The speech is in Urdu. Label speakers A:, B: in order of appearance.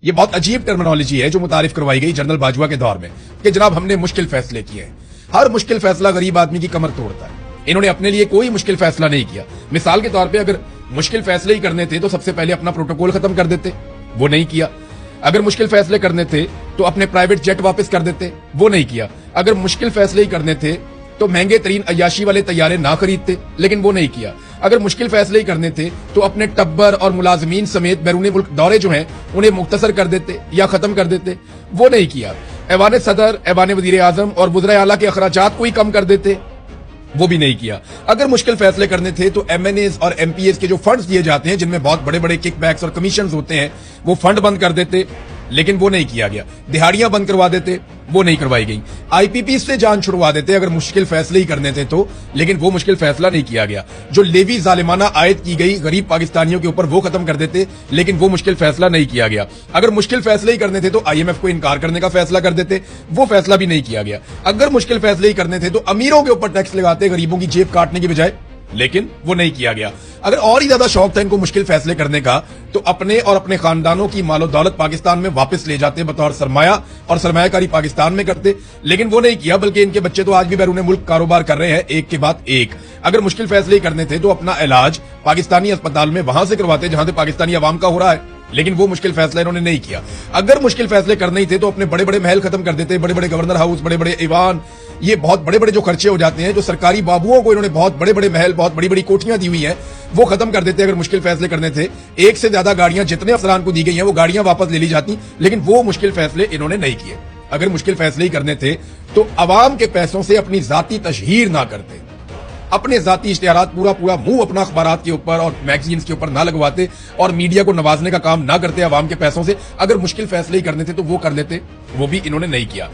A: یہ بہت عجیب ٹرمنالوجی ہے جو متعارف کروائی گئی جنرل باجوہ کے دور میں کہ جناب ہم نے مشکل فیصلے کیے ہیں. ہر مشکل فیصلہ غریب آدمی کی کمر توڑتا ہے. انہوں نے اپنے لیے کوئی مشکل فیصلہ نہیں کیا. مثال کے طور پہ اگر مشکل فیصلے ہی کرنے تھے تو سب سے پہلے اپنا پروٹوکول ختم کر دیتے, وہ نہیں کیا. اگر مشکل فیصلے کرنے تھے تو اپنے پرائیویٹ جیٹ واپس کر دیتے, وہ نہیں کیا. اگر مشکل فیصلے ہی کرنے تھے تو مہنگے ترین عیاشی والے طیارے نہ خریدتے, لیکن وہ نہیں کیا. اگر مشکل فیصلے ہی کرنے تھے تو اپنے ٹبر اور ملازمین سمیت بیرون ملک دورے جو ہیں انہیں مختصر کر دیتے یا ختم کر دیتے, وہ نہیں کیا. ایوان صدر, ایوان وزیر اعظم اور وزرائے اعلیٰ کے اخراجات کو ہی کم کر دیتے, وہ بھی نہیں کیا. اگر مشکل فیصلے کرنے تھے تو ایم این ایز اور ایم پی ایز کے جو فنڈز دیے جاتے ہیں جن میں بہت بڑے بڑے کک بیکس اور کمیشنز ہوتے ہیں وہ فنڈ بند کر دیتے, لیکن وہ نہیں کیا گیا. دہاڑیاں بند کروا دیتے, وہ نہیں کروائی گئی. آئی پی پی سے جان چھڑوا دیتے اگر مشکل فیصلے ہی کرنے تھے تو, لیکن وہ مشکل فیصلہ نہیں کیا گیا. جو لیوی ظالمانہ عائد کی گئی غریب پاکستانیوں کے اوپر وہ ختم کر دیتے, لیکن وہ مشکل فیصلہ نہیں کیا گیا. اگر مشکل فیصلے ہی کرنے تھے تو آئی ایم ایف کو انکار کرنے کا فیصلہ کر دیتے, وہ فیصلہ بھی نہیں کیا گیا. اگر مشکل فیصلے ہی کرنے تھے تو امیروں کے اوپر ٹیکس لگاتے غریبوں کی جیب کاٹنے کی بجائے, لیکن وہ نہیں کیا گیا. اگر اور ہی زیادہ شوق تھا ان کو مشکل فیصلے کرنے کا تو اپنے اور اپنے خاندانوں کی مال و دولت پاکستان میں واپس لے جاتے بطور سرمایہ, اور سرمایہ کاری پاکستان میں کرتے, لیکن وہ نہیں کیا. بلکہ ان کے بچے تو آج بھی بیرون ملک کاروبار کر رہے ہیں ایک کے بعد ایک. اگر مشکل فیصلے ہی کرنے تھے تو اپنا علاج پاکستانی اسپتال میں وہاں سے کرواتے جہاں سے پاکستانی عوام کا ہو رہا ہے, لیکن وہ مشکل فیصلہ انہوں نے نہیں کیا. اگر مشکل فیصلے کرنے ہی تھے تو اپنے بڑے بڑے محل ختم کر دیتے, بڑے بڑے گورنر ہاؤس, بڑے بڑے ایوان, یہ بہت بڑے بڑے جو خرچے ہو جاتے ہیں جو سرکاری بابوؤں کو انہوں نے بہت بڑے بڑے محل, بہت بڑی بڑی کوٹھیاں دی ہوئی ہیں, وہ ختم کر دیتے. اگر مشکل فیصلے کرنے تھے ایک سے زیادہ گاڑیاں جتنے افسران کو دی گئی ہیں وہ گاڑیاں واپس لے لی جاتی, لیکن وہ مشکل فیصلے انہوں نے نہیں کیے. اگر مشکل فیصلے ہی کرنے تھے تو عوام کے پیسوں سے اپنی ذاتی تشہیر نہ کرتے, اپنے ذاتی اشتہارات پورا منہ اپنا اخبارات کے اوپر اور میگزینز کے اوپر نہ لگواتے, اور میڈیا کو نوازنے کا کام نہ کرتے عوام کے پیسوں سے. اگر مشکل فیصلے ہی کرنے تھے تو وہ کر لیتے, وہ بھی انہوں نے نہیں کیا.